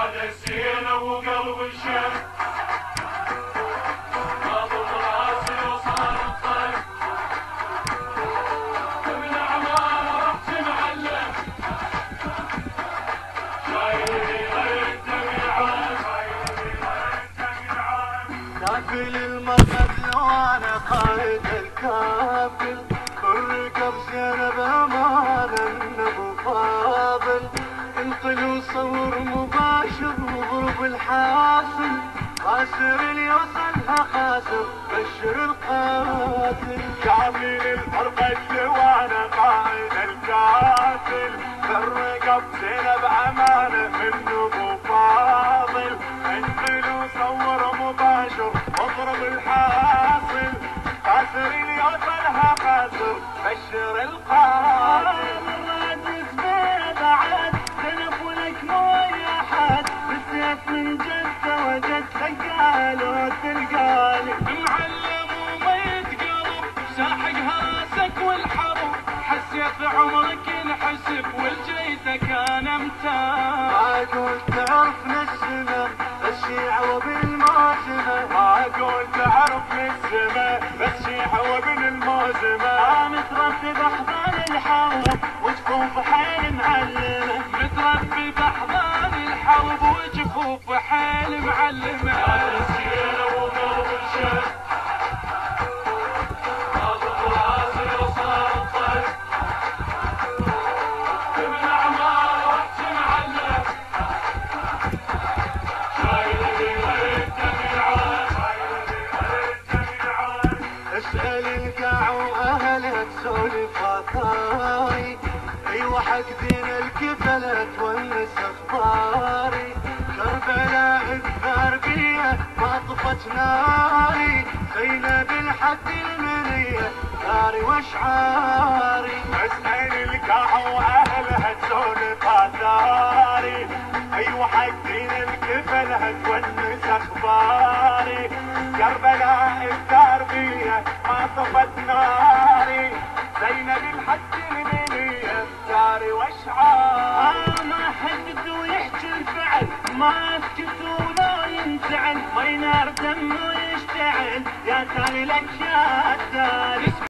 هذا السين وقلب الشام ناظر راسي وصار الطيب ابن عمار رحت معلم شايلني غير الدمعان كافل المرقد وانا قائد الكافل بالركب زينب امانه من ابو فاضل انقل وصور مباشر وضرب الحاصل خاسر اللي وصلها خاسر بشر القاتل كافل المرقد وانا قائد الكافل بالركب زينب امانه من ابو فاضل انقل وصور مباشر واضرب الحاصل خاسر اللي وصلها خاسر بشر القاتل الرادس بعد سلف ولك مويه حد بالسيف من جده وجدتك قالوا تلقالي معلم وما يتقلب ساحق هاسك والحرب حسيت عمرك ينحسب والجيته كان امتار ما قلت تعرفنا السما الشيعة وبالموسمة ما قلت تعرفني السما بس شيحة وابن الموسمة متربي بأحضان الحرب وجفوف حيل معلمة متربي بأحضان الحرب وجفوف حيل معلمة هذا السيل وقلب الشام ناظر راسي وصار الطيب ابن عمار رحت معلم شايلني غير الدمعان اسأل القاع واهلها تسولف اثاري ايوه حق دين الكفلة تونس اخباري كربلاء الثار بيه ما طفت ناري زينب الحد المنية داري واشعاري اسأل القاع واهلها تسولف اثاري ايوه حق دين الكفلة تونس اخباري كربلاء الثار بيه ما طفت ناري زينب الحد المنية داري واشعاري ما حد ويحكي الفعل ما اسكت ولا ينزعل ما ينار دمه يشتعل يا تالي لك يا تالي